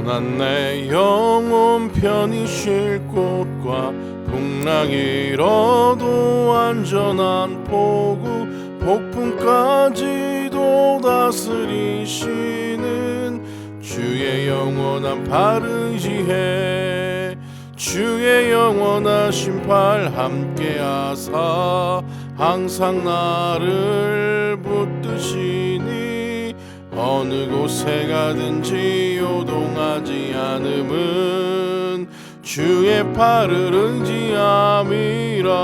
난 내 영혼 편히 쉴 곳과 풍랑 잃어도 안전한 포구 폭풍까지도 다스리시는 주의 영원한 바른 지혜 주의 영원하신 팔 함께하사 항상 나를 붙드시니 어느 곳에 가든지 요동하지 않음은 주의 팔을 의지함이라.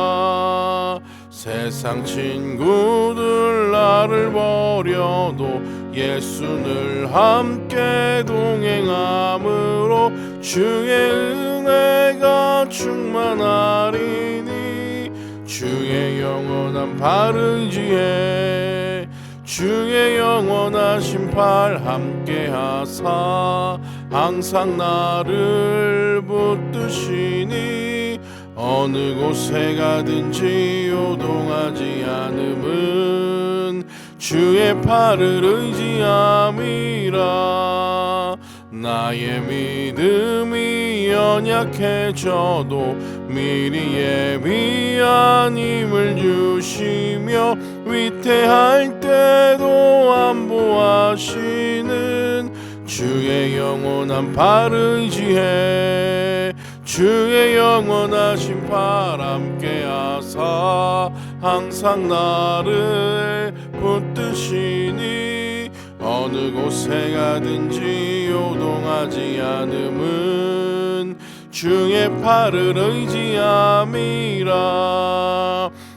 세상 친구들 나를 버려도 예수 늘 함께 동행함으로 주의 은혜가 충만하리니 주의 영원한 바른 지혜 주의 영원하신 팔 함께하사 항상 나를 붙드시니 어느 곳에 가든지 요동하지 않음은 주의 팔을 의지함이라. 나의 믿음이 연약해져도 미리 예비한 힘을 주시며 위태할 때도 안보하시는 주의 영원한 바른 지혜 주의 영원하신 팔 함께하사 항상 나를 붙드시니 어느 곳에 가든지 요동하지 않음은 주의 팔을 의지함이라.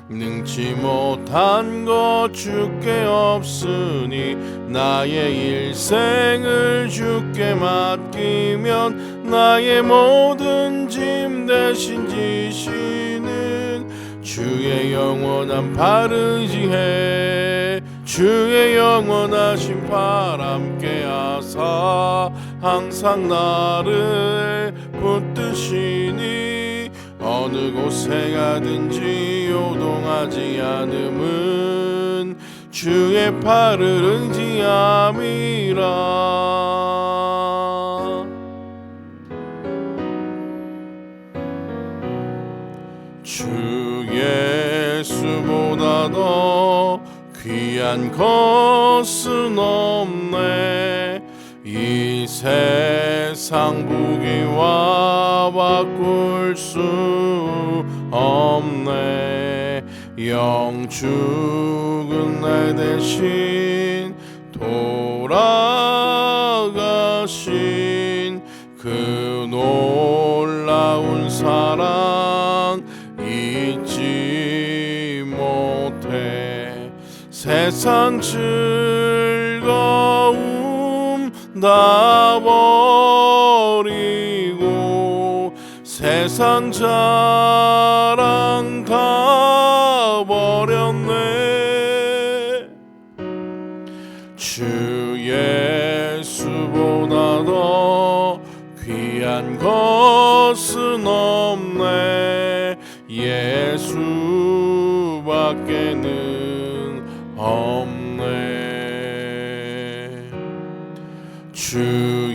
능치 못한 것 주께 없으니 나의 일생을 주께 맡기면 나의 모든 짐 대신 지시는 주의 영원한 바른 지혜 주의 영원하신 팔 함께하사 항상 나를 붙드시니 어느 곳에 가든지 요동하지 않음은 주의 팔을 의지함이라. 주 예수보다 더 귀한 것은 없네. 이 세상 부귀와 바꿀 수 없네. 영 죽은 내 대신 돌아가신 그 놀라운 사랑 잊지 못해. 세상 즐거움 다 버리고 세상 자랑 다 버렸네. 주 예수보다 더 귀한 것은 없네. 예수밖에는 없네. 주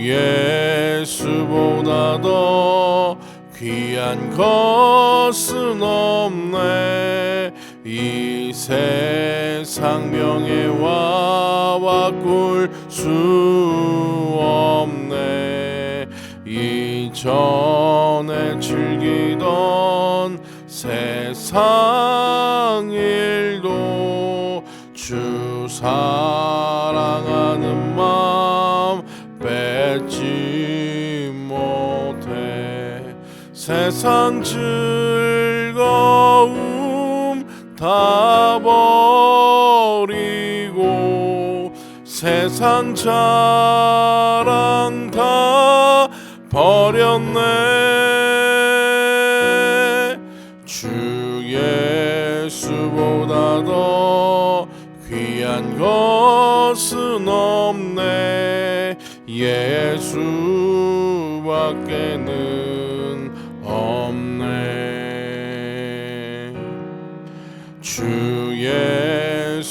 예수보다 더 귀한 것은 없네. 이 세상 명예와 바꿀 수 없네. 이전에 즐기던 세상 일도 주 사랑하는 마음 뺏지 못해. 세상 즐거움 다 버리고 세상 자랑 다 버렸네. 주 예수보다 더 귀한 것은 없네. 예수밖에는 없네. 주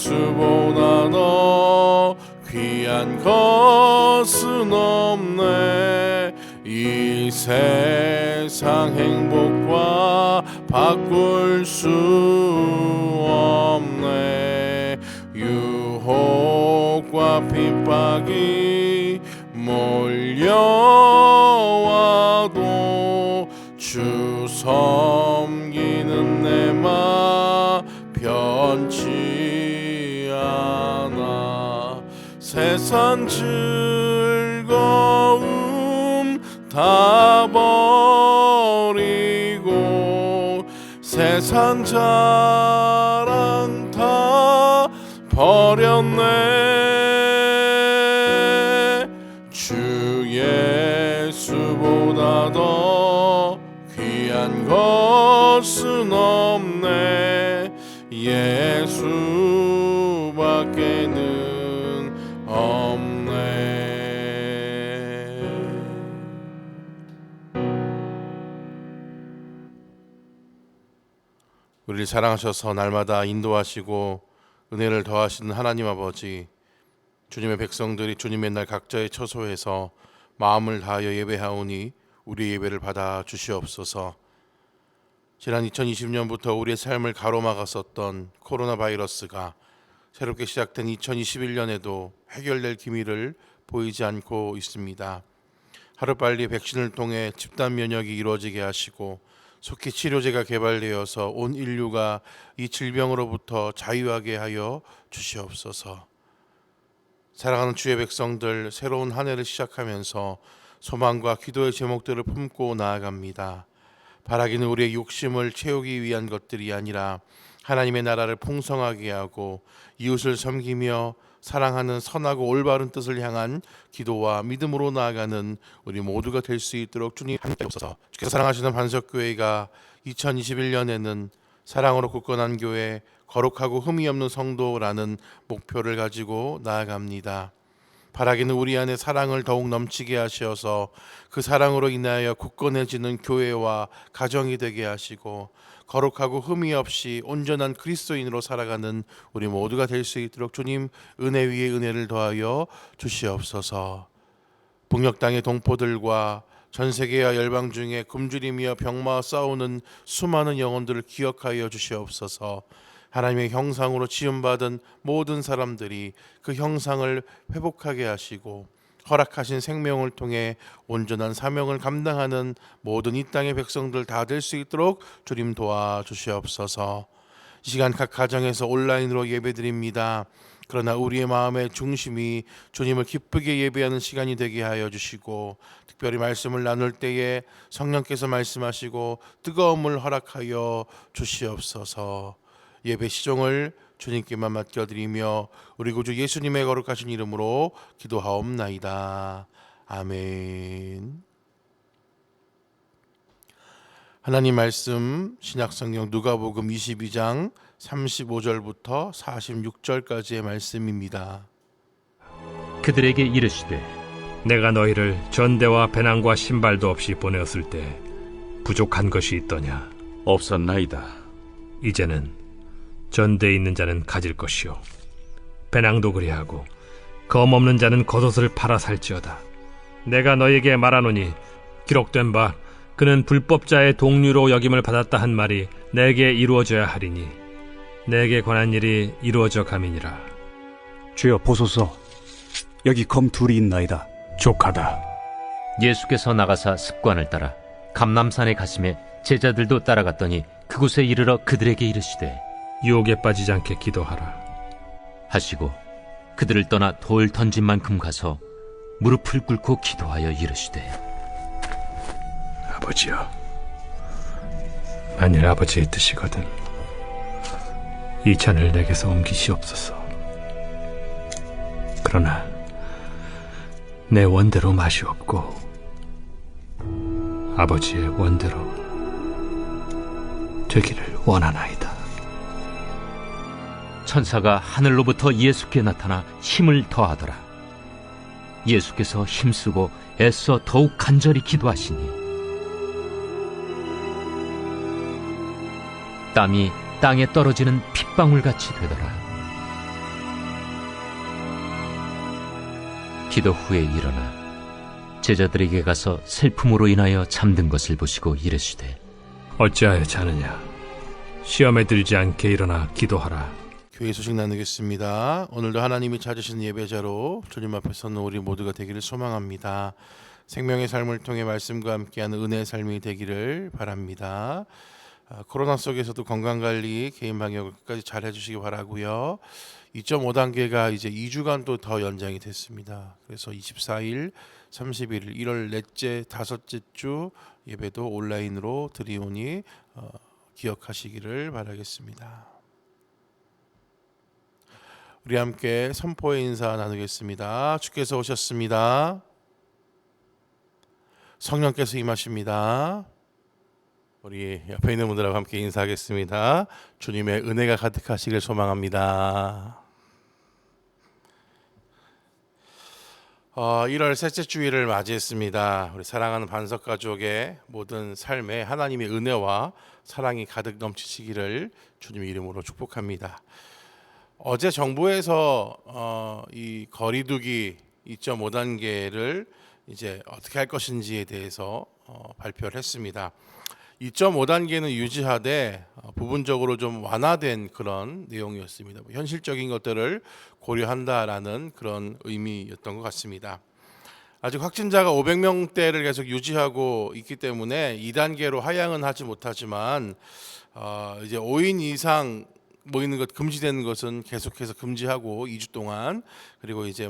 예수보다 더 귀한 것은 없네. 이 세상 행복과 바꿀 수 없네. 유혹과 핍박이 몰려와도 주 섬기는 내 맘 변치 않아. 세상 즐거움 다 버리고 세상 자랑 다 버렸네. 주 예수보다 더 귀한 것은 없네. 예수밖에는 없네. 우리를 사랑하셔서 날마다 인도하시고 은혜를 더하시는 하나님 아버지, 주님의 백성들이 주님의 날 각자의 처소에서 마음을 다하여 예배하오니 우리 예배를 받아 주시옵소서. 지난 2020년부터 우리의 삶을 가로막았었던 코로나 바이러스가 새롭게 시작된 2021년에도 해결될 기미를 보이지 않고 있습니다. 하루빨리 백신을 통해 집단 면역이 이루어지게 하시고 속히 치료제가 개발되어서 온 인류가 이 질병으로부터 자유하게 하여 주시옵소서. 사랑하는 주의 백성들, 새로운 한 해를 시작하면서 소망과 기도의 제목들을 품고 나아갑니다. 바라기는 우리의 욕심을 채우기 위한 것들이 아니라 하나님의 나라를 풍성하게 하고 이웃을 섬기며 사랑하는 선하고 올바른 뜻을 향한 기도와 믿음으로 나아가는 우리 모두가 될 수 있도록 주님 함께 하옵소서. 주께서 사랑하시는 반석교회가 2021년에는 사랑으로 굳건한 교회, 거룩하고 흠이 없는 성도라는 목표를 가지고 나아갑니다. 바라기는 우리 안에 사랑을 더욱 넘치게 하셔서 그 사랑으로 인하여 굳건해지는 교회와 가정이 되게 하시고 거룩하고 흠이 없이 온전한 그리스도인으로 살아가는 우리 모두가 될 수 있도록 주님 은혜 위에 은혜를 더하여 주시옵소서. 북녘 땅의 동포들과 전 세계와 열방 중에 굶주리며 병마와 싸우는 수많은 영혼들을 기억하여 주시옵소서. 하나님의 형상으로 지음받은 모든 사람들이 그 형상을 회복하게 하시고 허락하신 생명을 통해 온전한 사명을 감당하는 모든 이 땅의 백성들 다 될 수 있도록 주님 도와주시옵소서. 이 시간 각 가정에서 온라인으로 예배드립니다. 그러나 우리의 마음의 중심이 주님을 기쁘게 예배하는 시간이 되게 하여 주시고 특별히 말씀을 나눌 때에 성령께서 말씀하시고 뜨거움을 허락하여 주시옵소서. 예배 시종을 주님께만 맡겨드리며 우리 구주 예수님의 거룩하신 이름으로 기도하옵나이다. 아멘. 하나님 말씀 신약성경 누가복음 22장 35절부터 46절까지의 말씀입니다. 그들에게 이르시되 내가 너희를 전대와 배낭과 신발도 없이 보내었을 때 부족한 것이 있더냐? 없었나이다. 이제는 전대에 있는 자는 가질 것이요 배낭도 그리하고 검 없는 자는 겉옷을 팔아 살지어다. 내가 너에게 말하노니 기록된 바 그는 불법자의 동류로 여김을 받았다 한 말이 내게 이루어져야 하리니 내게 관한 일이 이루어져 감이니라. 주여 보소서, 여기 검 둘이 있나이다. 족하다. 예수께서 나가사 습관을 따라 감람산에 가시매 제자들도 따라갔더니 그곳에 이르러 그들에게 이르시되 유혹에 빠지지 않게 기도하라 하시고 그들을 떠나 돌 던진 만큼 가서 무릎을 꿇고 기도하여 이르시되 아버지여, 만일 아버지의 뜻이거든 이 잔을 내게서 옮기시옵소서. 그러나 내 원대로 마시옵고 아버지의 원대로 되기를 원하나이다. 천사가 하늘로부터 예수께 나타나 힘을 더하더라. 예수께서 힘쓰고 애써 더욱 간절히 기도하시니 땀이 땅에 떨어지는 핏방울같이 되더라. 기도 후에 일어나 제자들에게 가서 슬픔으로 인하여 잠든 것을 보시고 이르시되 어찌하여 자느냐? 시험에 들지 않게 일어나 기도하라. 교회 소식 나누겠습니다. 오늘도 하나님이 찾으신 예배자로 주님 앞에 서는 우리 모두가 되기를 소망합니다. 생명의 삶을 통해 말씀과 함께하는 은혜의 삶이 되기를 바랍니다. 코로나 속에서도 건강관리, 개인 방역을 끝까지 잘 해주시기 바라고요. 2.5단계가 이제 2주간 또 더 연장이 됐습니다. 그래서 24일, 31일, 1월 넷째, 다섯째 주 예배도 온라인으로 드리오니 기억하시기를 바라겠습니다. 우리 함께 선포의 인사 나누겠습니다. 주께서 오셨습니다. 성령께서 임하십니다. 우리 옆에 있는 분들하고 함께 인사하겠습니다. 주님의 은혜가 가득하시길 소망합니다. 1월 셋째 주일을 맞이했습니다. 우리 사랑하는 반석 가족의 모든 삶에 하나님의 은혜와 사랑이 가득 넘치시기를 주님의 이름으로 축복합니다. 어제 정부에서 이 거리두기 2.5단계를 이제 어떻게 할 것인지에 대해서 발표를 했습니다. 2.5단계는 유지하되 부분적으로 좀 완화된 그런 내용이었습니다. 현실적인 것들을 고려한다라는 그런 의미였던 것 같습니다. 아직 확진자가 500명대를 계속 유지하고 있기 때문에 2단계로 하향은 하지 못하지만 이제 5인 이상 모이는 것 금지되는 것은 계속해서 금지하고 2주 동안, 그리고 이제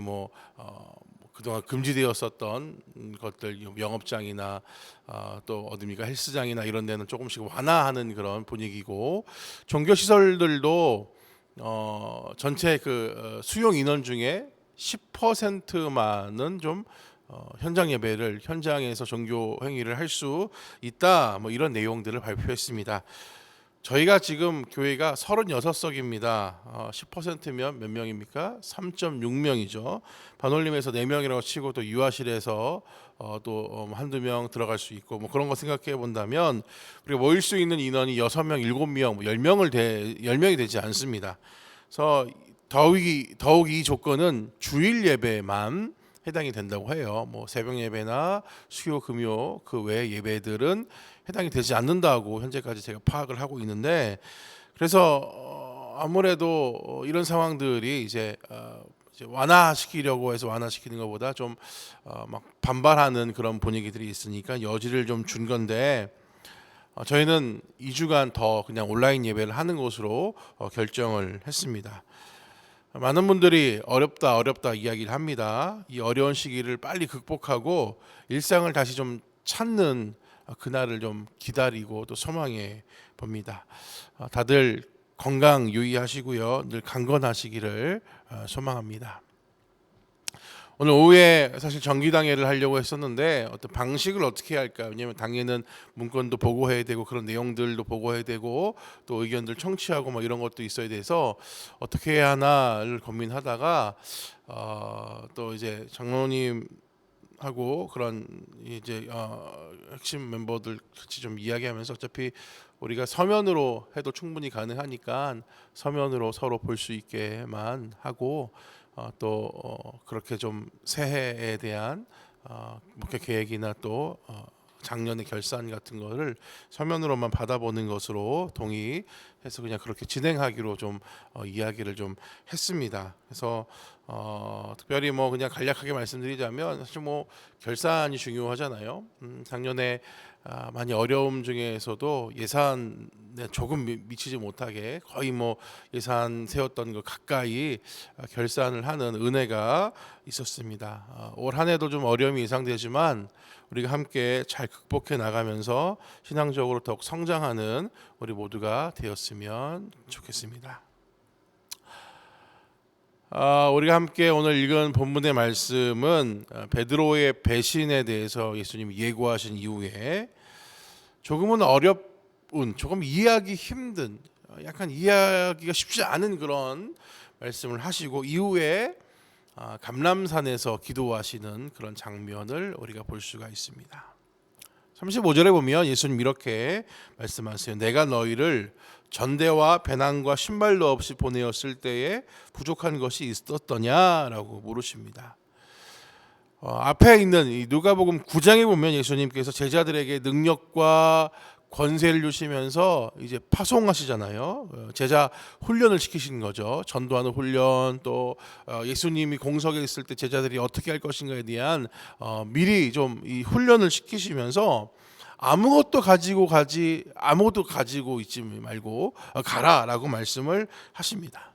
그동안 금지되었었던 것들 영업장이나 또 어디입니까 헬스장이나 이런 데는 조금씩 완화하는 그런 분위기고, 종교 시설들도 전체 그 수용 인원 중에 10%만은 좀 현장 예배를 현장에서 종교 행위를 할 수 있다, 이런 내용들을 발표했습니다. 저희가 지금 교회가 36석입니다. 10%면 몇 명입니까? 3.6명이죠. 반올림에서 4명이라고 치고 또 유아실에서 또 한두 명 들어갈 수 있고 그런 거 생각해 본다면 우리가 모일 수 있는 인원이 6명, 7명, 10명이 되지 않습니다. 그래서 더욱 이 조건은 주일 예배만 해당이 된다고 해요. 새벽 예배나 수요, 금요 그 외 예배들은 해당이 되지 않는다고 현재까지 제가 파악을 하고 있는데, 그래서 아무래도 이런 상황들이 이제 완화시키려고 해서 완화시키는 것보다 좀 막 반발하는 그런 분위기들이 있으니까 여지를 좀 준 건데, 저희는 2주간 더 그냥 온라인 예배를 하는 것으로 결정을 했습니다. 많은 분들이 어렵다 이야기를 합니다. 이 어려운 시기를 빨리 극복하고 일상을 다시 좀 찾는 그날을 좀 기다리고 또 소망해 봅니다. 다들 건강 유의하시고요. 늘 강건하시기를 소망합니다. 오늘 오후에 사실 정기당회를 하려고 했었는데 어떤 방식을 어떻게 할까? 왜냐하면 당회는 문건도 보고해야 되고 그런 내용들도 보고해야 되고 또 의견들 청취하고 이런 것도 있어야 돼서 어떻게 해야 하나를 고민하다가 또 이제 장로님 하고 그런 이제 핵심 멤버들 같이 좀 이야기하면서 어차피 우리가 서면으로 해도 충분히 가능하니까 서면으로 서로 볼 수 있게만 하고 또 그렇게 좀 새해에 대한 목회 계획이나 또 작년의 결산 같은 거를 서면으로만 받아보는 것으로 동의해서 그냥 그렇게 진행하기로 좀 이야기를 좀 했습니다. 그래서 특별히 그냥 간략하게 말씀드리자면 사실 결산이 중요하잖아요. 작년에 많이 어려움 중에서도 예산에 조금 미치지 못하게 거의 예산 세웠던 것 가까이 결산을 하는 은혜가 있었습니다. 올 한 해도 좀 어려움이 예상되지만 우리가 함께 잘 극복해 나가면서 신앙적으로 더욱 성장하는 우리 모두가 되었으면 좋겠습니다. 우리가 함께 오늘 읽은 본문의 말씀은 베드로의 배신에 대해서 예수님이 예고하신 이후에 조금은 어려운, 조금 이해하기 힘든, 약간 이해하기가 쉽지 않은 그런 말씀을 하시고 이후에 감람산에서 기도하시는 그런 장면을 우리가 볼 수가 있습니다. 35절에 보면 예수님 이렇게 말씀하세요. 내가 너희를 전대와 배낭과 신발도 없이 보내었을 때에 부족한 것이 있었더냐라고 물으십니다. 앞에 있는 이 누가복음 9장에 보면 예수님께서 제자들에게 능력과 권세를 주시면서 이제 파송하시잖아요. 제자 훈련을 시키신 거죠. 전도하는 훈련, 또 예수님이 공석에 있을 때 제자들이 어떻게 할 것인가에 대한 미리 좀 이 훈련을 시키시면서 아무것도 가지고 있지 말고 가라라고 말씀을 하십니다.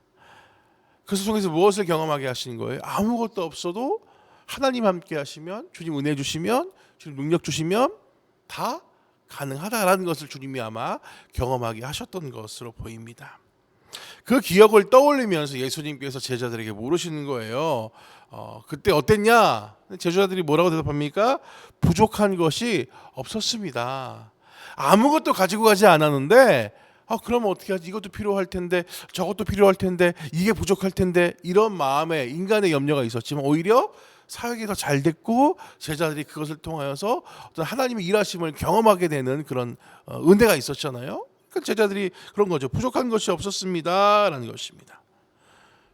그 속에서 무엇을 경험하게 하시는 거예요? 아무것도 없어도 하나님 함께 하시면, 주님 은혜 주시면, 주님 능력 주시면 다 가능하다라는 것을 주님이 아마 경험하게 하셨던 것으로 보입니다. 그 기억을 떠올리면서 예수님께서 제자들에게 물으시는 거예요. 그때 어땠냐? 제자들이 뭐라고 대답합니까? 부족한 것이 없었습니다. 아무것도 가지고 가지 않았는데 그러면 어떻게 하지? 이것도 필요할 텐데, 저것도 필요할 텐데, 이게 부족할 텐데, 이런 마음에 인간의 염려가 있었지만 오히려 사역이 더 잘 됐고 제자들이 그것을 통하여서 어떤 하나님의 일하심을 경험하게 되는 그런 은혜가 있었잖아요. 그러니까 제자들이 그런 거죠. 부족한 것이 없었습니다라는 것입니다.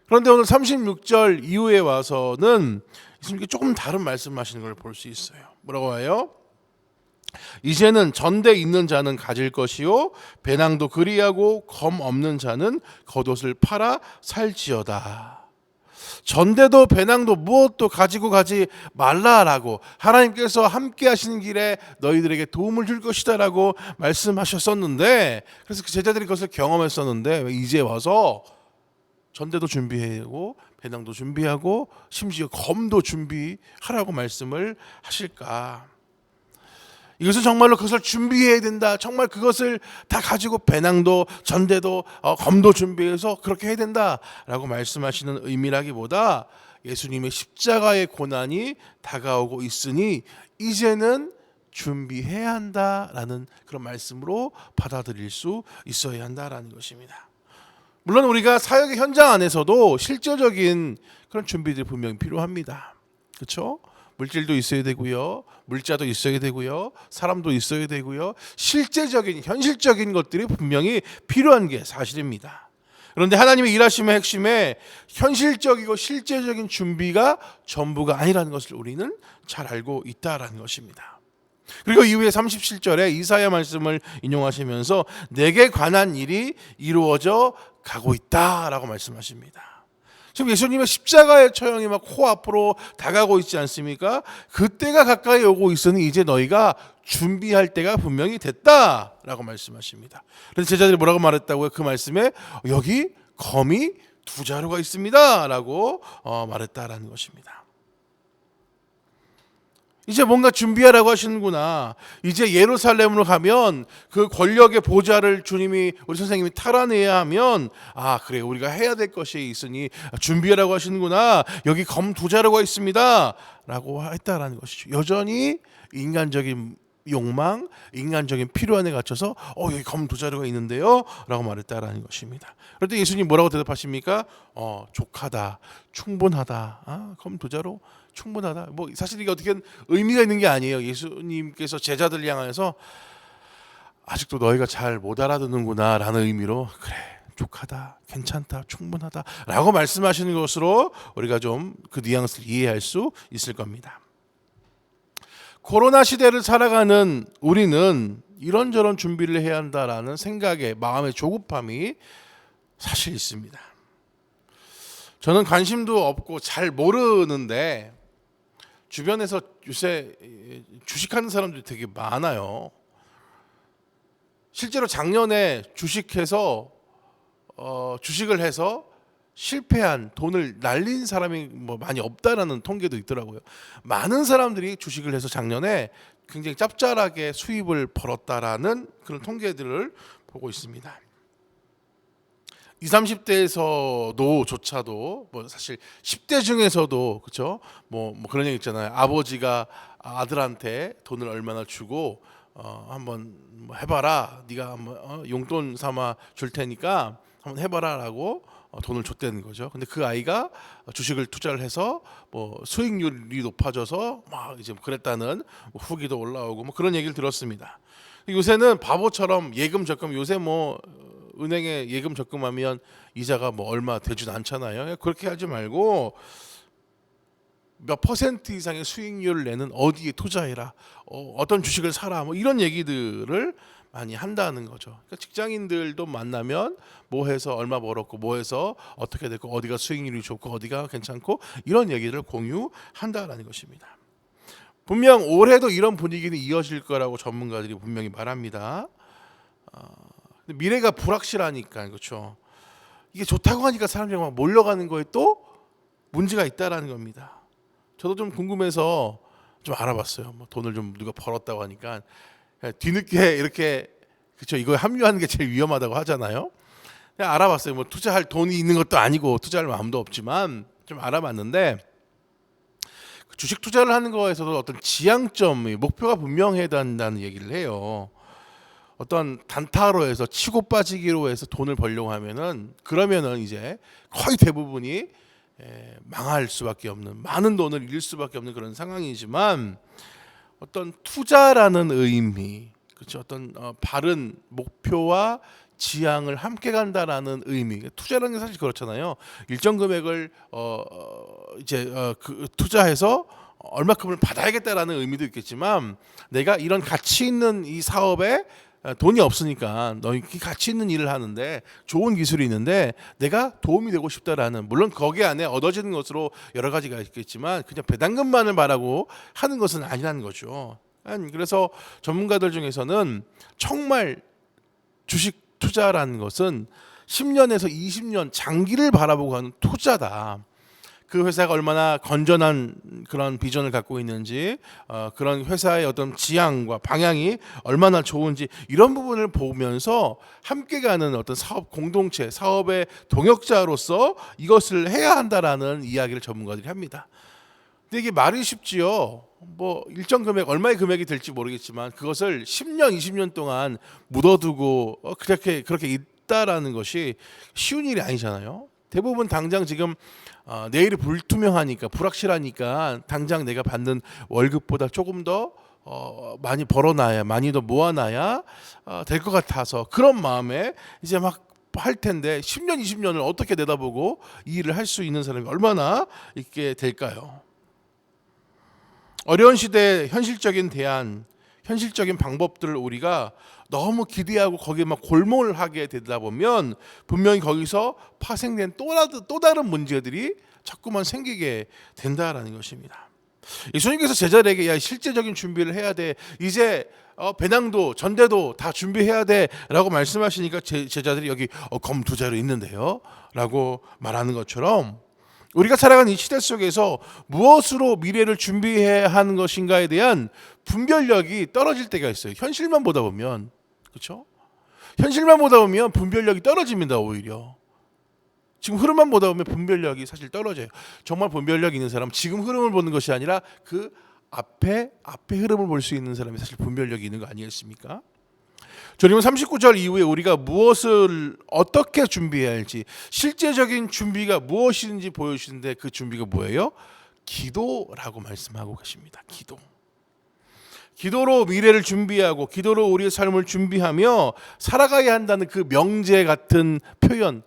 그런데 오늘 36절 이후에 와서는 예수님께 조금 다른 말씀하시는 걸 볼 수 있어요. 뭐라고 해요? 이제는 전대 있는 자는 가질 것이요 배낭도 그리하고 검 없는 자는 겉옷을 팔아 살지어다. 전대도 배낭도 무엇도 가지고 가지 말라라고, 하나님께서 함께 하시는 길에 너희들에게 도움을 줄 것이다라고 말씀하셨었는데, 그래서 그 제자들이 그것을 경험했었는데 이제 와서 전대도 준비하고 배낭도 준비하고 심지어 검도 준비하라고 말씀을 하실까? 이것은 정말로 그것을 준비해야 된다. 정말 그것을 다 가지고 배낭도 전대도 검도 준비해서 그렇게 해야 된다라고 말씀하시는 의미라기보다 예수님의 십자가의 고난이 다가오고 있으니 이제는 준비해야 한다라는 그런 말씀으로 받아들일 수 있어야 한다라는 것입니다. 물론 우리가 사역의 현장 안에서도 실제적인 그런 준비들이 분명히 필요합니다. 그렇죠? 물질도 있어야 되고요, 물자도 있어야 되고요, 사람도 있어야 되고요. 실제적인 현실적인 것들이 분명히 필요한 게 사실입니다. 그런데 하나님의 일하심의 핵심에 현실적이고 실제적인 준비가 전부가 아니라는 것을 우리는 잘 알고 있다라는 것입니다. 그리고 이후에 37절에 이사야 말씀을 인용하시면서 내게 관한 일이 이루어져 가고 있다라고 말씀하십니다. 지금 예수님의 십자가의 처형이 막 코앞으로 다가오고 있지 않습니까? 그때가 가까이 오고 있으니 이제 너희가 준비할 때가 분명히 됐다라고 말씀하십니다. 그래서 제자들이 뭐라고 말했다고요? 그 말씀에 여기 검이 2자루가 있습니다라고 말했다라는 것입니다. 이제 뭔가 준비하라고 하시는구나. 이제 예루살렘으로 가면 그 권력의 보좌를 주님이, 우리 선생님이 탈환해야 하면 그래 우리가 해야 될 것이 있으니 준비하라고 하시는구나. 여기 검 2자루가 있습니다 라고 했다라는 것이죠. 여전히 인간적인 욕망, 인간적인 필요함에 갇혀서 여기 검 2자루가 있는데요 라고 말했다라는 것입니다. 그런데 예수님 뭐라고 대답하십니까? 족하다, 충분하다. 검 2자루 충분하다. 뭐 사실 이게 어떻게 의미가 있는 게 아니에요. 예수님께서 제자들 향해서 아직도 너희가 잘 못 알아듣는구나 라는 의미로 그래 족하다, 괜찮다, 충분하다 라고 말씀하시는 것으로 우리가 좀 그 뉘앙스를 이해할 수 있을 겁니다. 코로나 시대를 살아가는 우리는 이런저런 준비를 해야 한다라는 생각에 마음의 조급함이 사실 있습니다. 저는 관심도 없고 잘 모르는데 주변에서 요새 주식하는 사람들이 되게 많아요. 실제로 작년에 주식을 해서 실패한, 돈을 날린 사람이 많이 없다라는 통계도 있더라고요. 많은 사람들이 주식을 해서 작년에 굉장히 짭짤하게 수입을 벌었다라는 그런 통계들을 보고 있습니다. 20, 30대에서도 조차도 사실 10대 중에서도 그렇죠. 그런 얘기 있잖아요. 아버지가 아들한테 돈을 얼마나 주고 한번 해봐라. 네가 한번 용돈 삼아 줄 테니까 한번 해봐라라고 돈을 줬다는 거죠. 근데 그 아이가 주식을 투자를 해서 수익률이 높아져서 막 이제 그랬다는 후기도 올라오고 그런 얘기를 들었습니다. 요새는 바보처럼 예금 적금, 요새 은행에 예금 적금하면 이자가 얼마 되진 않잖아요. 그렇게 하지 말고 몇 퍼센트 이상의 수익률을 내는 어디에 투자해라, 어떤 주식을 사라, 뭐 이런 얘기들을 많이 한다는 거죠. 그러니까 직장인들도 만나면 뭐 해서 얼마 벌었고 뭐 해서 어떻게 됐고 어디가 수익률이 좋고 어디가 괜찮고 이런 얘기를 공유한다라는 것입니다. 분명 올해도 이런 분위기는 이어질 거라고 전문가들이 분명히 말합니다. 근데 미래가 불확실하니까, 그렇죠. 이게 좋다고 하니까 사람들이 막 몰려가는 거에 또 문제가 있다라는 겁니다. 저도 좀 궁금해서 좀 알아봤어요. 뭐 돈을 좀 누가 벌었다고 하니까 뒤늦게 이렇게, 그렇죠, 이거에 합류하는 게 제일 위험하다고 하잖아요. 그냥 알아봤어요. 뭐 투자할 돈이 있는 것도 아니고 투자할 마음도 없지만 좀 알아봤는데, 주식 투자를 하는 거에서도 어떤 지향점, 목표가 분명해야 된다는 얘기를 해요. 어떤 단타로 해서 치고 빠지기로 해서 돈을 벌려고 하면은, 그러면은 이제 거의 대부분이 망할 수밖에 없는, 많은 돈을 잃을 수밖에 없는 그런 상황이지만, 어떤 투자라는 의미, 그렇죠, 어떤 바른 목표와 지향을 함께 간다라는 의미. 투자라는 게 사실 그렇잖아요. 일정 금액을 그 투자해서 얼마큼을 받아야겠다라는 의미도 있겠지만, 내가 이런 가치 있는 이 사업에 돈이 없으니까 너희 가치 있는 일을 하는데 좋은 기술이 있는데 내가 도움이 되고 싶다라는, 물론 거기 안에 얻어지는 것으로 여러 가지가 있겠지만 그냥 배당금만을 바라고 하는 것은 아니라는 거죠. 그래서 전문가들 중에서는 정말 주식 투자라는 것은 10년에서 20년 장기를 바라보고 하는 투자다. 그 회사가 얼마나 건전한 그런 비전을 갖고 있는지, 그런 회사의 어떤 지향과 방향이 얼마나 좋은지, 이런 부분을 보면서 함께 가는 어떤 사업 공동체, 사업의 동역자로서 이것을 해야 한다라는 이야기를 전문가들이 합니다. 근데 이게 말이 쉽지요. 뭐 일정 금액, 얼마의 금액이 될지 모르겠지만 그것을 10년, 20년 동안 묻어두고 그렇게 있다라는 것이 쉬운 일이 아니잖아요. 대부분 당장 지금 내일이 불투명하니까, 불확실하니까 당장 내가 받는 월급보다 조금 더 많이 벌어놔야, 많이 더 모아놔야 될 것 같아서 그런 마음에 이제 막 할 텐데, 10년, 20년을 어떻게 내다보고 이 일을 할 수 있는 사람이 얼마나 있게 될까요? 어려운 시대에 현실적인 대안, 현실적인 방법들을 우리가 너무 기대하고 거기에 막 골몰하게 되다 보면 분명히 거기서 파생된 또 다른 문제들이 자꾸만 생기게 된다라는 것입니다. 예수님께서 제자들에게, 야, 실제적인 준비를 해야 돼, 이제 배낭도 전대도 다 준비해야 돼 라고 말씀하시니까 제자들이 여기 검 2자루 있는데요 라고 말하는 것처럼, 우리가 살아가는 이 시대 속에서 무엇으로 미래를 준비해야 하는 것인가에 대한 분별력이 떨어질 때가 있어요. 현실만 보다 보면, 그렇죠? 현실만 보다 보면 분별력이 떨어집니다. 오히려 지금 흐름만 보다 보면 분별력이 사실 떨어져요. 정말 분별력 있는 사람, 지금 흐름을 보는 것이 아니라 그 앞에 흐름을 볼 수 있는 사람이 사실 분별력이 있는 거 아니겠습니까? 주님은 39절 이후에 우리가 무엇을 어떻게 준비해야 할지, 실제적인 준비가 무엇인지 보여주시는데, 그 준비가 뭐예요? 기도라고 말씀하고 계십니다. 기도로 미래를 준비하고 기도로 우리의 삶을 준비하며 살아가야 한다는 그 명제 같은 표현,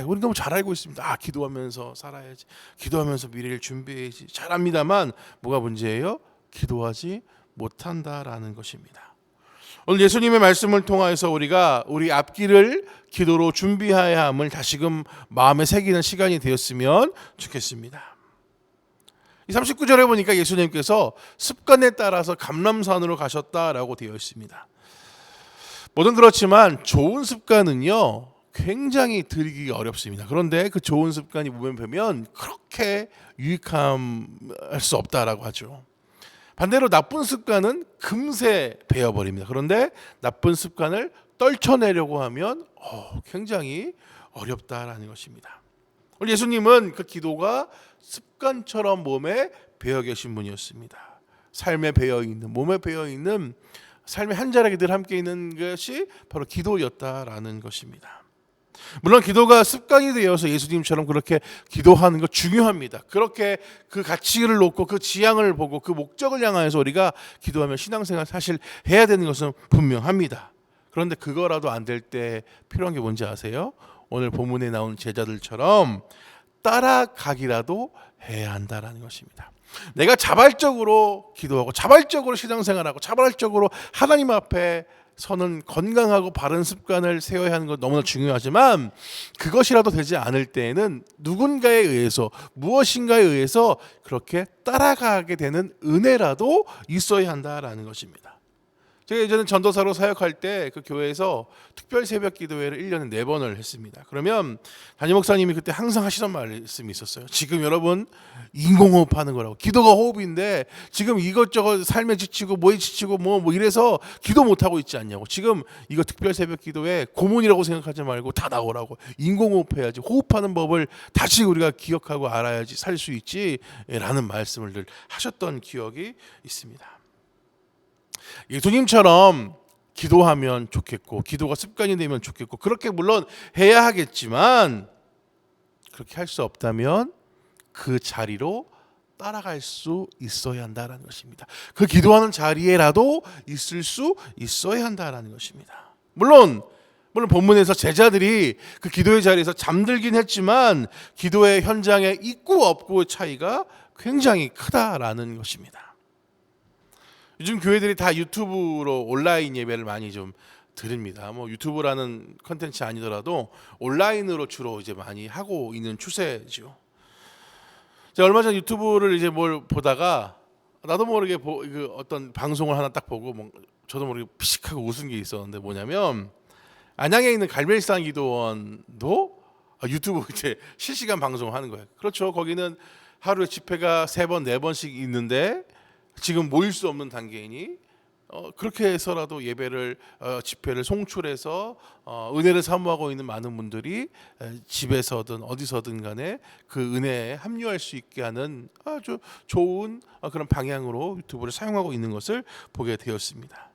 우리 너무 잘 알고 있습니다. 기도하면서 살아야지, 기도하면서 미래를 준비해야지, 잘합니다만 뭐가 문제예요? 기도하지 못한다라는 것입니다. 오늘 예수님의 말씀을 통하여서 우리가 우리 앞길을 기도로 준비해야 함을 다시금 마음에 새기는 시간이 되었으면 좋겠습니다. 이 39절에 보니까 예수님께서 습관에 따라서 감람산으로 가셨다라고 되어 있습니다. 뭐든 그렇지만 좋은 습관은요 굉장히 들이기가 어렵습니다. 그런데 그 좋은 습관이 몸에 배면 그렇게 유익할 수 없다라고 하죠. 반대로 나쁜 습관은 금세 배어버립니다. 그런데 나쁜 습관을 떨쳐내려고 하면 굉장히 어렵다라는 것입니다. 오늘 예수님은 그 기도가 습관처럼 몸에 배어 계신 분이었습니다. 삶에 배어 있는, 몸에 배어 있는, 삶의 한 자락에 늘 함께 있는 것이 바로 기도였다라는 것입니다. 물론 기도가 습관이 되어서 예수님처럼 그렇게 기도하는 거 중요합니다. 그렇게 그 가치를 놓고 그 지향을 보고 그 목적을 향하여서 우리가 기도하며 신앙생활 사실 해야 되는 것은 분명합니다. 그런데 그거라도 안 될 때 필요한 게 뭔지 아세요? 오늘 본문에 나온 제자들처럼 따라가기라도 해야 한다라는 것입니다. 내가 자발적으로 기도하고 자발적으로 신앙생활하고 자발적으로 하나님 앞에 서는 건강하고 바른 습관을 세워야 하는 것 너무나 중요하지만 그것이라도 되지 않을 때에는 누군가에 의해서 무엇인가에 의해서 그렇게 따라가게 되는 은혜라도 있어야 한다라는 것입니다. 제가 예전에 전도사로 사역할 때 그 교회에서 특별 새벽 기도회를 1년에 4번을 했습니다. 그러면 담임 목사님이 그때 항상 하시던 말씀이 있었어요. 지금 여러분 인공호흡 하는 거라고. 기도가 호흡인데 지금 이것저것 삶에 지치고 뭐에 지치고 뭐 이래서 기도 못하고 있지 않냐고. 지금 이거 특별 새벽 기도회 고문이라고 생각하지 말고 다 나오라고. 인공호흡 해야지. 호흡하는 법을 다시 우리가 기억하고 알아야지 살 수 있지 라는 말씀을 늘 하셨던 기억이 있습니다. 예수님처럼 기도하면 좋겠고 기도가 습관이 되면 좋겠고 그렇게 물론 해야 하겠지만 그렇게 할 수 없다면 그 자리로 따라갈 수 있어야 한다는 것입니다. 그 기도하는 자리에라도 있을 수 있어야 한다는 것입니다. 물론 본문에서 제자들이 그 기도의 자리에서 잠들긴 했지만 기도의 현장에 있고 없고의 차이가 굉장히 크다라는 것입니다. 요즘 교회들이 다 유튜브로 온라인 예배를 많이 좀 드립니다. 뭐 유튜브라는 컨텐츠 아니더라도 온라인으로 주로 이제 많이 하고 있는 추세죠. 제가 얼마 전 유튜브를 이제 뭘 보다가 나도 모르게 그 어떤 방송을 하나 딱 보고 저도 모르게 피식하고 웃은 게 있었는데 뭐냐면 안양에 있는 갈멜산 기도원도 유튜브 이제 실시간 방송을 하는 거예요. 그렇죠. 거기는 하루에 집회가 3번, 4번씩 있는데 지금 모일 수 없는 단계이니 그렇게 해서라도 예배를 집회를 송출해서 은혜를 사모하고 있는 많은 분들이 집에서든 어디서든 간에 그 은혜에 합류할 수 있게 하는 아주 좋은 그런 방향으로 유튜브를 사용하고 있는 것을 보게 되었습니다.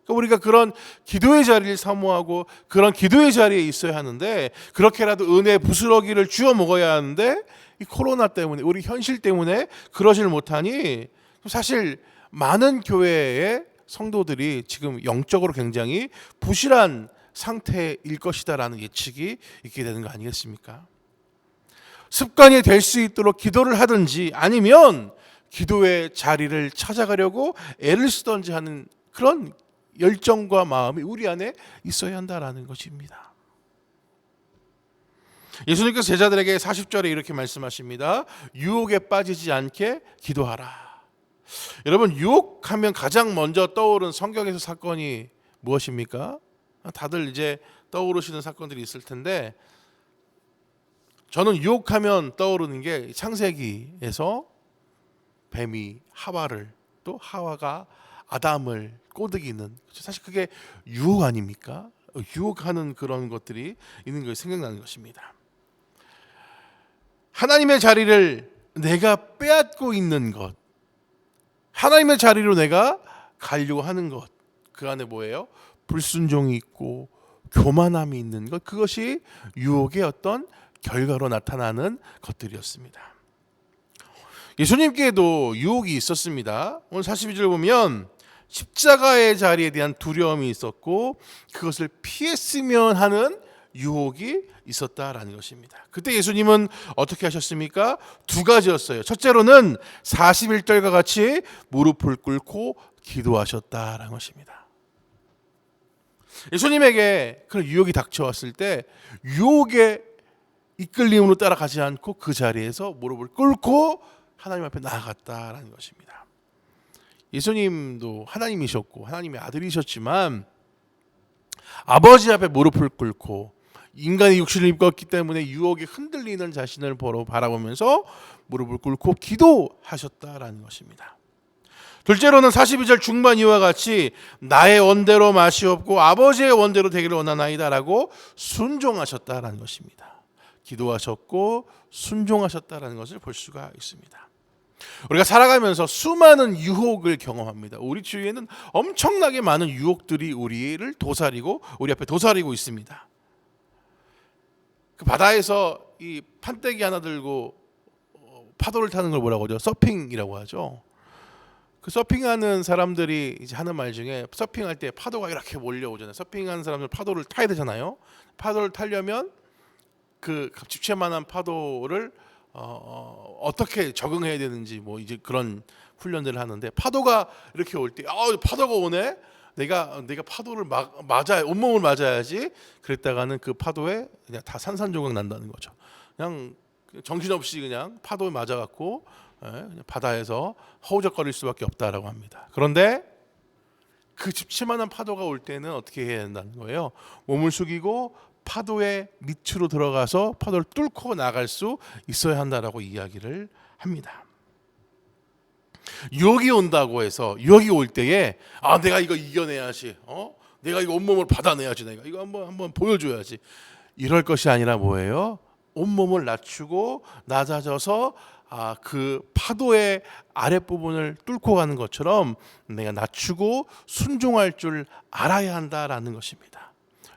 그러니까 우리가 그런 기도의 자리를 사모하고 그런 기도의 자리에 있어야 하는데 그렇게라도 은혜 부스러기를 쥐어 먹어야 하는데 이 코로나 때문에 우리 현실 때문에 그러질 못하니 사실 많은 교회의 성도들이 지금 영적으로 굉장히 부실한 상태일 것이다라는 예측이 있게 되는 거 아니겠습니까? 습관이 될 수 있도록 기도를 하든지 아니면 기도의 자리를 찾아가려고 애를 쓰든지 하는 그런 열정과 마음이 우리 안에 있어야 한다라는 것입니다. 예수님께서 제자들에게 40절에 이렇게 말씀하십니다. 유혹에 빠지지 않게 기도하라. 여러분 유혹하면 가장 먼저 떠오른 성경에서 사건이 무엇입니까? 다들 이제 떠오르시는 사건들이 있을 텐데 저는 유혹하면 떠오르는 게 창세기에서 뱀이 하와를 또 하와가 아담을 꼬드기는 사실 그게 유혹 아닙니까? 유혹하는 그런 것들이 있는 것이 생각나는 것입니다. 하나님의 자리를 내가 빼앗고 있는 것 하나님의 자리로 내가 가려고 하는 것 그 안에 뭐예요? 불순종이 있고 교만함이 있는 것 그것이 유혹의 어떤 결과로 나타나는 것들이었습니다. 예수님께도 유혹이 있었습니다. 오늘 42절 보면 십자가의 자리에 대한 두려움이 있었고 그것을 피했으면 하는 유혹이 있었다라는 것입니다. 그때 예수님은 어떻게 하셨습니까? 2가지였어요. 첫째로는 41절과 같이 무릎을 꿇고 기도하셨다라는 것입니다. 예수님에게 그런 유혹이 닥쳐왔을 때 유혹의 이끌림으로 따라가지 않고 그 자리에서 무릎을 꿇고 하나님 앞에 나아갔다라는 것입니다. 예수님도 하나님이셨고 하나님의 아들이셨지만 아버지 앞에 무릎을 꿇고 인간의 육신을 입었기 때문에 유혹에 흔들리는 자신을 바라보면서 무릎을 꿇고 기도하셨다라는 것입니다. 둘째로는 42절 중반 이와 같이 나의 원대로 마시옵고 아버지의 원대로 되기를 원하나이다라고 순종하셨다라는 것입니다. 기도하셨고 순종하셨다라는 것을 볼 수가 있습니다. 우리가 살아가면서 수많은 유혹을 경험합니다. 우리 주위에는 엄청나게 많은 유혹들이 우리를 도사리고 우리 앞에 도사리고 있습니다. 그 바다에서 이 판때기 하나 들고 파도를 타는 걸 뭐라고 하죠? 서핑이라고 하죠. 그 서핑하는 사람들이 이제 하는 말 중에 서핑할 때 파도가 이렇게 몰려오잖아요. 서핑하는 사람들 파도를 타야 되잖아요. 파도를 타려면 그 집채만한 파도를 어떻게 적응해야 되는지 뭐 이제 그런 훈련들을 하는데 파도가 이렇게 올 때 파도가 오네. 내가 파도를 맞아야 온몸을 맞아야지. 그랬다가는 그 파도에 그냥 다 산산조각 난다는 거죠. 그냥 정신없이 그냥 파도에 맞아갖고 그냥 바다에서 허우적거릴 수밖에 없다라고 합니다. 그런데 그 집치만한 파도가 올 때는 어떻게 해야 된다는 거예요. 몸을 숙이고 파도의 밑으로 들어가서 파도를 뚫고 나갈 수 있어야 한다라고 이야기를 합니다. 유혹이 온다고 해서 유혹이 올 때에 내가 이거 이겨내야지, 내가 이거 온몸을 받아내야지, 내가 이거 한번 보여줘야지, 이럴 것이 아니라 뭐예요? 온몸을 낮추고 낮아져서 그 파도의 아랫부분을 뚫고 가는 것처럼 내가 낮추고 순종할 줄 알아야 한다라는 것입니다.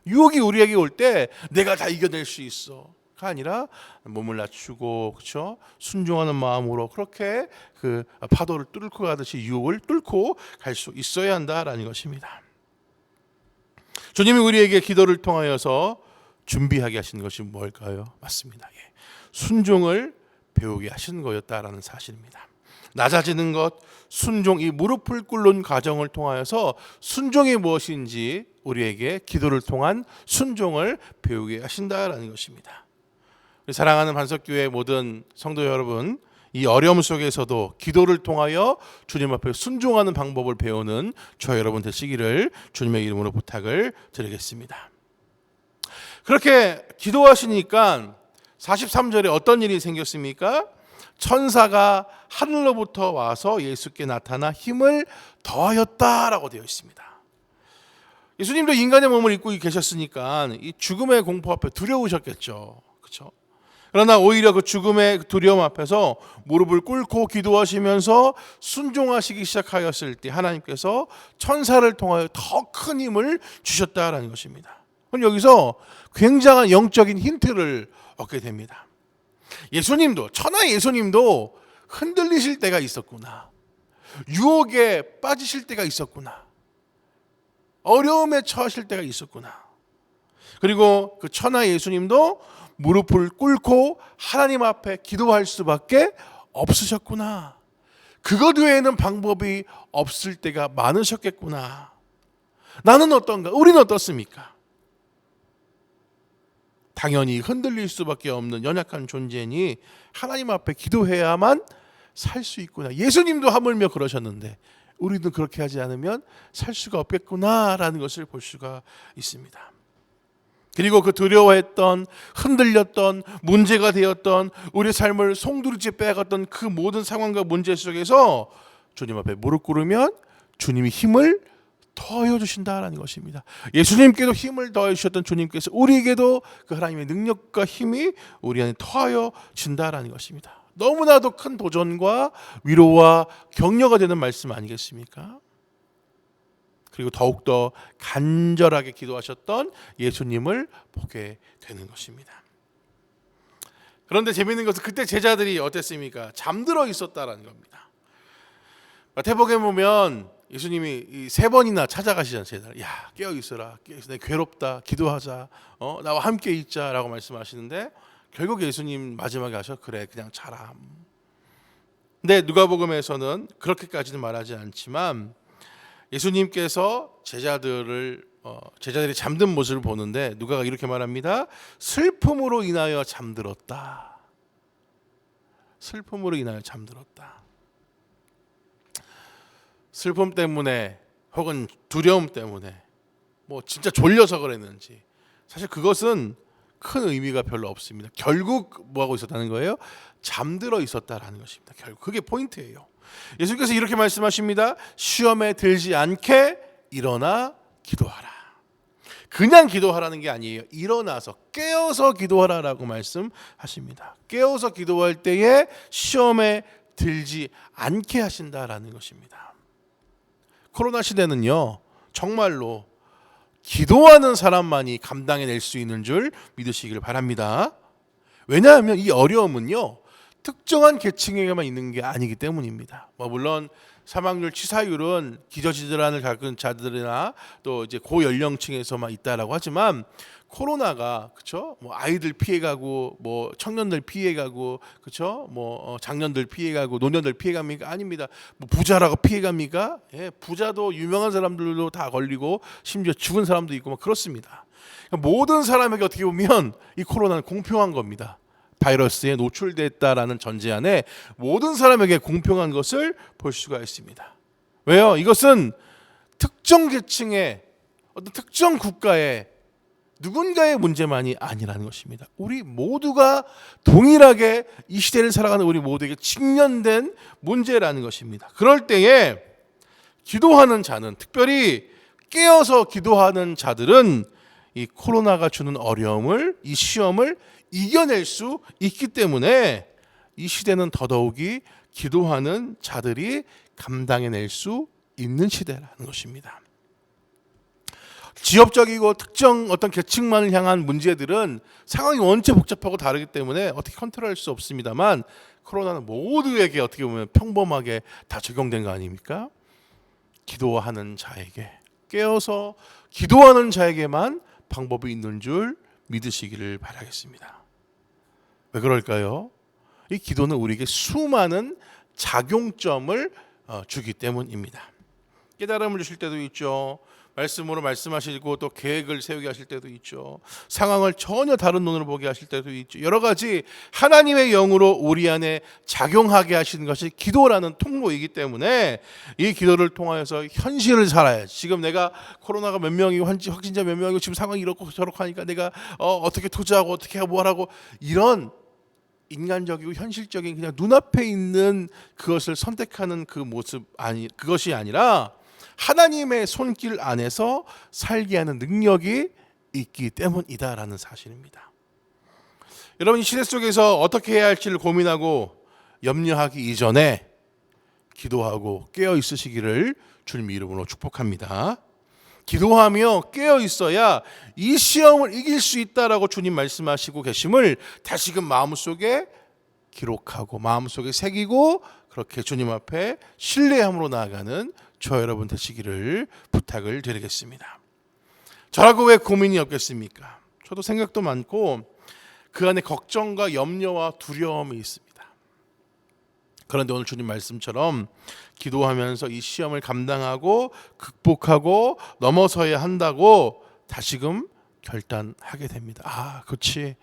유혹이 우리에게 올 때 내가 다 이겨낼 수 있어가 아니라 몸을 낮추고 그렇죠? 순종하는 마음으로 그렇게 그 파도를 뚫고 가듯이 유혹을 뚫고 갈 수 있어야 한다라는 것입니다. 주님이 우리에게 기도를 통하여서 준비하게 하신 것이 뭘까요? 맞습니다. 순종을 배우게 하신 거였다라는 사실입니다. 낮아지는 것, 순종, 이 무릎을 꿇는 과정을 통하여서 순종이 무엇인지 우리에게 기도를 통한 순종을 배우게 하신다라는 것입니다. 사랑하는 반석교회 모든 성도 여러분, 이 어려움 속에서도 기도를 통하여 주님 앞에 순종하는 방법을 배우는 저 여러분 되시기를 주님의 이름으로 부탁을 드리겠습니다. 그렇게 기도하시니까 43절에 어떤 일이 생겼습니까? 천사가 하늘로부터 와서 예수께 나타나 힘을 더하였다라고 되어 있습니다. 예수님도 인간의 몸을 입고 계셨으니까 이 죽음의 공포 앞에 두려우셨겠죠. 그렇죠? 그러나 오히려 그 죽음의 두려움 앞에서 무릎을 꿇고 기도하시면서 순종하시기 시작하였을 때 하나님께서 천사를 통하여 더 큰 힘을 주셨다라는 것입니다. 그럼 여기서 굉장한 영적인 힌트를 얻게 됩니다. 예수님도, 천하 예수님도 흔들리실 때가 있었구나. 유혹에 빠지실 때가 있었구나. 어려움에 처하실 때가 있었구나. 그리고 그 천하 예수님도 무릎을 꿇고 하나님 앞에 기도할 수밖에 없으셨구나. 그것 외에는 방법이 없을 때가 많으셨겠구나. 나는 어떤가? 우리는 어떻습니까? 당연히 흔들릴 수밖에 없는 연약한 존재니 하나님 앞에 기도해야만 살 수 있구나. 예수님도 하물며 그러셨는데 우리도 그렇게 하지 않으면 살 수가 없겠구나라는 것을 볼 수가 있습니다. 그리고 그 두려워했던, 흔들렸던, 문제가 되었던, 우리 삶을 송두리째 빼앗았던 그 모든 상황과 문제 속에서 주님 앞에 무릎 꿇으면 주님이 힘을 더하여 주신다라는 것입니다. 예수님께도 힘을 더해 주셨던 주님께서 우리에게도 그 하나님의 능력과 힘이 우리 안에 더하여 진다라는 것입니다. 너무나도 큰 도전과 위로와 격려가 되는 말씀 아니겠습니까? 그리고 더욱더 간절하게 기도하셨던 예수님을 보게 되는 것입니다. 그런데 재미있는 것은 그때 제자들이 어땠습니까? 잠들어 있었다라는 겁니다. 마태복음에 보면 예수님이 3번이나 찾아가시잖아요. 제자들. 야, 깨어 있어라. 내 괴롭다. 기도하자. 나와 함께 있자라고 말씀하시는데 결국 예수님 마지막에 하셔. 그래, 그냥 자라. 근데 누가복음에서는 그렇게까지는 말하지 않지만 예수님께서 제자들이 잠든 모습을 보는데 누가가 이렇게 말합니다. 슬픔으로 인하여 잠들었다. 슬픔으로 인하여 잠들었다. 슬픔 때문에 혹은 두려움 때문에 뭐 진짜 졸려서 그랬는지 사실 그것은 큰 의미가 별로 없습니다. 결국 뭐하고 있었다는 거예요? 잠들어 있었다라는 것입니다. 결국 그게 포인트예요. 예수님께서 이렇게 말씀하십니다. 시험에 들지 않게 일어나 기도하라. 그냥 기도하라는 게 아니에요. 일어나서 깨어서 기도하라라고 말씀하십니다. 깨어서 기도할 때에 시험에 들지 않게 하신다라는 것입니다. 코로나 시대는요, 정말로 기도하는 사람만이 감당해낼 수 있는 줄 믿으시길 바랍니다. 왜냐하면 이 어려움은요, 특정한 계층에게만 있는 게 아니기 때문입니다. 물론 사망률, 치사율은 기저질환을 겪은 자들이나 또 이제 고연령층에서만 있다라고 하지만 코로나가 그렇죠? 뭐 아이들 피해가고 뭐 청년들 피해가고 그렇죠? 뭐 장년들 피해가고 노년들 피해갑니까? 아닙니다. 뭐 부자라고 피해갑니까? 예, 부자도 유명한 사람들도 다 걸리고 심지어 죽은 사람도 있고 막 그렇습니다. 그러니까 모든 사람에게 어떻게 보면 이 코로나는 공평한 겁니다. 바이러스에 노출됐다라는 전제 안에 모든 사람에게 공평한 것을 볼 수가 있습니다. 왜요? 이것은 특정 계층의 어떤 특정 국가의 누군가의 문제만이 아니라는 것입니다. 우리 모두가 동일하게 이 시대를 살아가는 우리 모두에게 직면된 문제라는 것입니다. 그럴 때에 기도하는 자는, 특별히 깨어서 기도하는 자들은 이 코로나가 주는 어려움을, 이 시험을 이겨낼 수 있기 때문에 이 시대는 더더욱이 기도하는 자들이 감당해낼 수 있는 시대라는 것입니다. 지역적이고 특정 어떤 계층만을 향한 문제들은 상황이 원체 복잡하고 다르기 때문에 어떻게 컨트롤할 수 없습니다만, 코로나는 모두에게 어떻게 보면 평범하게 다 적용된 거 아닙니까? 기도하는 자에게, 깨어서 기도하는 자에게만 방법이 있는 줄 믿으시기를 바라겠습니다. 왜 그럴까요? 이 기도는 우리에게 수많은 작용점을 주기 때문입니다. 깨달음을 주실 때도 있죠. 말씀으로 말씀하시고 또 계획을 세우게 하실 때도 있죠. 상황을 전혀 다른 눈으로 보게 하실 때도 있죠. 여러 가지 하나님의 영으로 우리 안에 작용하게 하시는 것이 기도라는 통로이기 때문에 이 기도를 통하여서 현실을 살아야지. 지금 내가 코로나가 몇 명이고 확진자 몇 명이고 지금 상황이 이렇고 저렇고 하니까 내가 어떻게 투자하고 어떻게 하고 뭘 하고, 이런 인간적이고 현실적인 그냥 눈앞에 있는 그것을 선택하는 그 모습 그것이 아니라 하나님의 손길 안에서 살게 하는 능력이 있기 때문이다라는 사실입니다. 여러분, 이 시대 속에서 어떻게 해야 할지를 고민하고 염려하기 이전에 기도하고 깨어 있으시기를 주님 이름으로 축복합니다. 기도하며 깨어 있어야 이 시험을 이길 수 있다라고 주님 말씀하시고 계심을 다시금 마음속에 기록하고 마음속에 새기고 그렇게 주님 앞에 신뢰함으로 나아가는 저 여러분 되시기를 부탁을 드리겠습니다. 저라고 왜 고민이 없겠습니까? 저도 생각도 많고 그 안에 걱정과 염려와 두려움이 있습니다. 그런데 오늘 주님 말씀처럼 기도하면서 이 시험을 감당하고 극복하고 넘어서야 한다고 다시금 결단하게 됩니다. 아, 그렇지.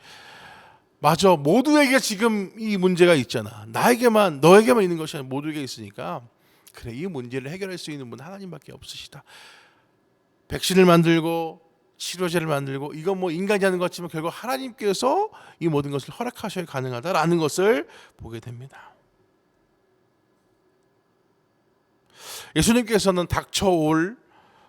맞아. 모두에게 지금 이 문제가 있잖아. 나에게만, 너에게만 있는 것이 아니라 모두에게 있으니까 그래, 이 문제를 해결할 수 있는 분 하나님밖에 없으시다. 백신을 만들고 치료제를 만들고 이건 뭐 인간이 하는 것 같지만 결국 하나님께서 이 모든 것을 허락하셔야 가능하다라는 것을 보게 됩니다. 예수님께서는 닥쳐올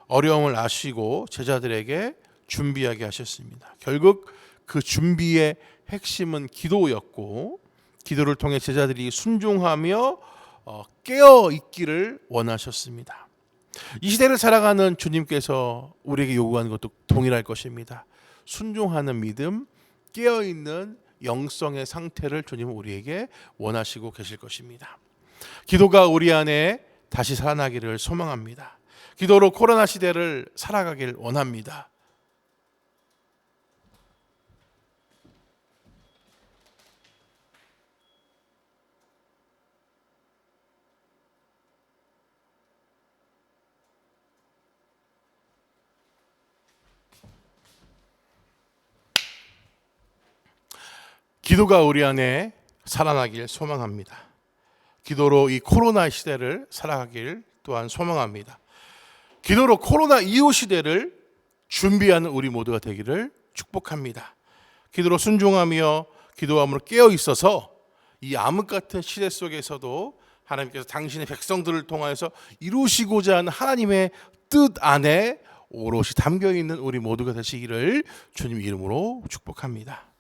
어려움을 아시고 제자들에게 준비하게 하셨습니다. 결국 그 준비의 핵심은 기도였고, 기도를 통해 제자들이 순종하며 깨어 있기를 원하셨습니다. 이 시대를 살아가는 주님께서 우리에게 요구하는 것도 동일할 것입니다. 순종하는 믿음, 깨어 있는 영성의 상태를 주님은 우리에게 원하시고 계실 것입니다. 기도가 우리 안에 다시 살아나기를 소망합니다. 기도로 코로나 시대를 살아가길 원합니다. 기도가 우리 안에 살아나길 소망합니다. 기도로 이 코로나 시대를 살아가길 또한 소망합니다. 기도로 코로나 이후 시대를 준비하는 우리 모두가 되기를 축복합니다. 기도로 순종하며 기도함으로 깨어 있어서 이 암흑 같은 시대 속에서도 하나님께서 당신의 백성들을 통하여서 이루시고자 하는 하나님의 뜻 안에 오롯이 담겨 있는 우리 모두가 되시기를 주님 이름으로 축복합니다.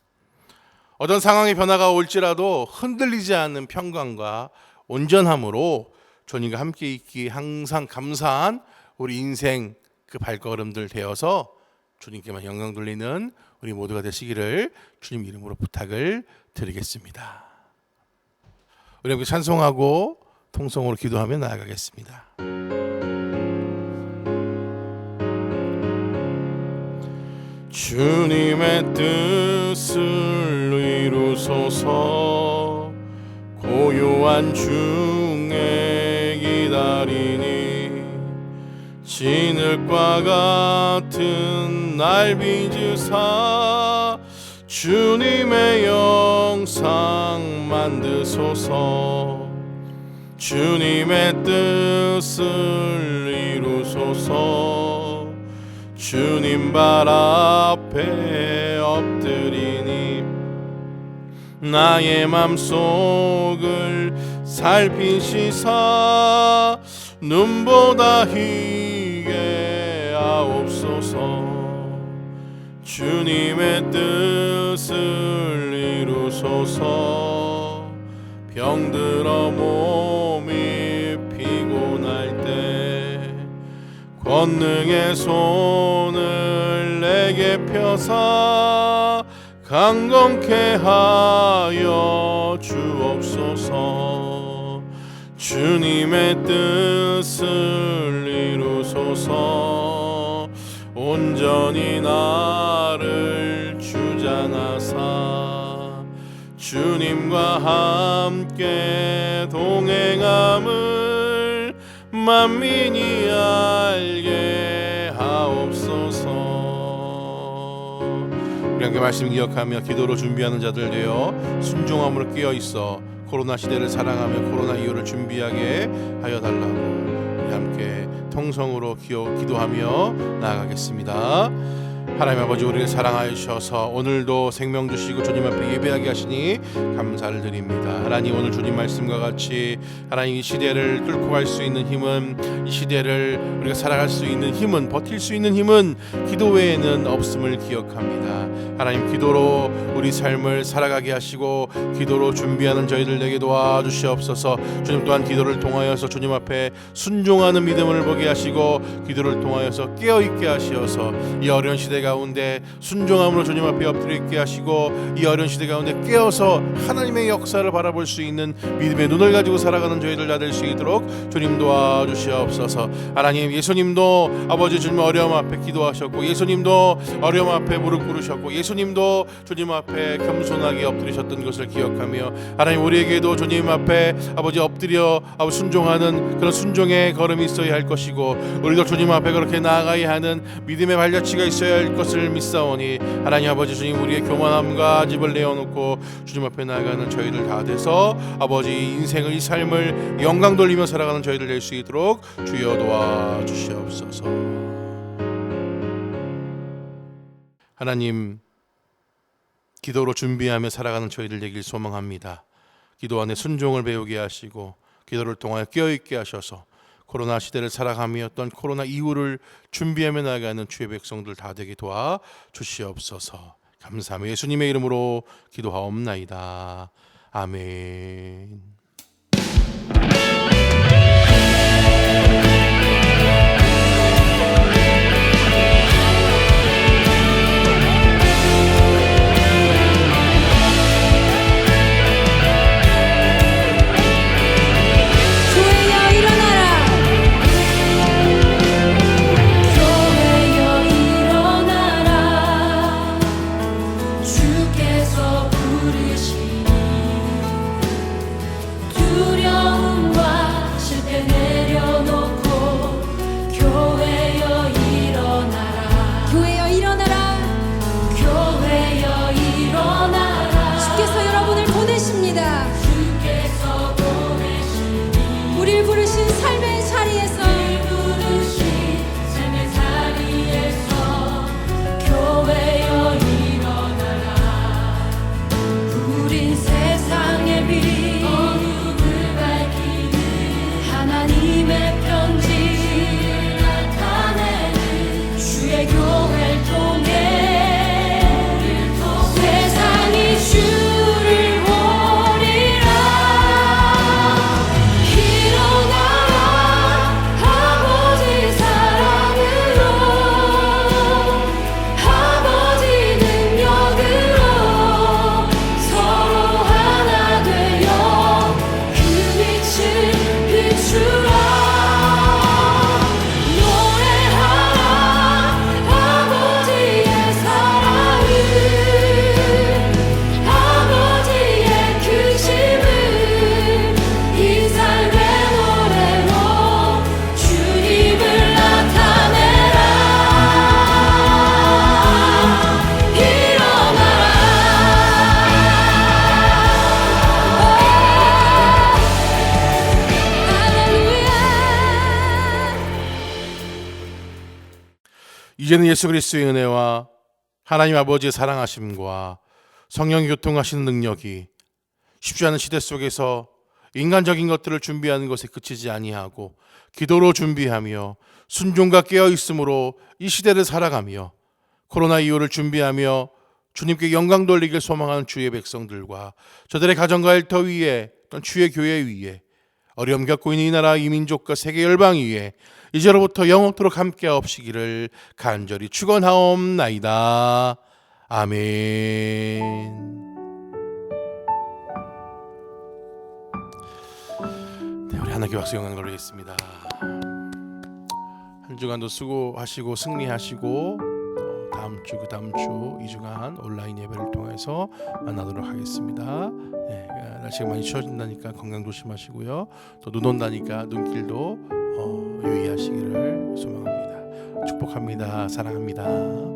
어떤 상황의 변화가 올지라도 흔들리지 않는 평강과 온전함으로 주님과 함께 있기 항상 감사한 우리 인생 그 발걸음들 되어서 주님께만 영광 돌리는 우리 모두가 되시기를 주님 이름으로 부탁을 드리겠습니다. 우리 함께 찬송하고 통성으로 기도하며 나아가겠습니다. 주님의 뜻을 이루소서. 고요한 중에 기다리니 진흙과 같은 날 빚으사 주님의 영상 만드소서. 주님의 뜻을 이루소서. 주님 발 앞에 엎드리니 나의 맘속을 살피시사 눈보다 희게 하옵소서. 주님의 뜻을 이루소서. 병들어 몸이 피곤할 때 권능의 손을 내게 펴사 강건케 하여 주옵소서. 주님의 뜻을 이루소서. 온전히 나를 주장하사 주님과 함께 동행함을 만민이 알게 하옵소서. 우리 함께 말씀 기억하며 기도로 준비하는 자들 되어 순종함으로 깨어있어 코로나 시대를 사랑하며 코로나 이후를 준비하게 하여 달라고 우리 함께 통성으로 기도하며 나아가겠습니다. 하나님 아버지, 우리를 사랑하여 주셔서 오늘도 생명 주시고 주님 앞에 예배하게 하시니 감사를 드립니다. 하나님, 오늘 주님 말씀과 같이 하나님 이 시대를 뚫고 갈 수 있는 힘은, 이 시대를 우리가 살아갈 수 있는 힘은, 버틸 수 있는 힘은 기도 외에는 없음을 기억합니다. 하나님, 기도로 우리 삶을 살아가게 하시고 기도로 준비하는 저희들에게 도와주시옵소서. 주님 또한 기도를 통하여서 주님 앞에 순종하는 믿음을 보게 하시고 기도를 통하여서 깨어있게 하시어서 이 어려운 시대 가운데 순종함으로 주님 앞에 엎드려 있게 하시고 이 어려운 시대 가운데 깨어서 하나님의 역사를 바라볼 수 있는 믿음의 눈을 가지고 살아가는 저희들 다 될 수 있도록 주님 도와주시옵소서. 하나님, 예수님도 아버지 주님 어려움 앞에 기도하셨고, 예수님도 어려움 앞에 무릎 꿇으셨고, 예수님도 주님 앞에 겸손하게 엎드리셨던 것을 기억하며 하나님, 우리에게도 주님 앞에 아버지 엎드려 순종하는 그런 순종의 걸음이 있어야 할 것이고, 우리도 주님 앞에 그렇게 나아가야 하는 믿음의 발자취가 있어야 할 것을 믿사오니 하나님 아버지 주님, 우리의 교만함과 집을 내어놓고 주님 앞에 나아가는 저희들 다 돼서 아버지 인생을, 이 삶을 영광 돌리며 살아가는 저희들 될 수 있도록 주여 도와주시옵소서. 하나님, 기도로 준비하며 살아가는 저희들 되길 소망합니다. 기도 안에 순종을 배우게 하시고 기도를 통하여 깨어있게 하셔서 코로나 시대를 살아가며 어떤 코로나 이후를 준비하며 나아가는 주의 백성들 다 되게 도와주시옵소서. 감사하며 예수님의 이름으로 기도하옵나이다. 아멘. 이제는 예수 그리스도의 은혜와 하나님 아버지의 사랑하심과 성령이 교통하시는 능력이 쉽지 않은 시대 속에서 인간적인 것들을 준비하는 것에 그치지 아니하고 기도로 준비하며 순종과 깨어있음으로 이 시대를 살아가며 코로나 이후를 준비하며 주님께 영광 돌리길 소망하는 주의 백성들과 저들의 가정과 일터 위에 또는 주의 교회 위에 어려움 겪고 있는 이 나라 이 민족과 세계 열방 위에 이제로부터 영원토록 함께하옵시기를 간절히 축원하옵나이다. 아멘. 네, 우리 하나님께 박수 영광 돌리겠습니다. 한 주간도 수고하시고 승리하시고 다음 주 그 다음 주 2주간 온라인 예배를 통해서 만나도록 하겠습니다. 네, 날씨가 많이 추워진다니까 건강 조심하시고요. 또 눈 온다니까 눈길도 유의하시기를 소망합니다. 축복합니다. 사랑합니다.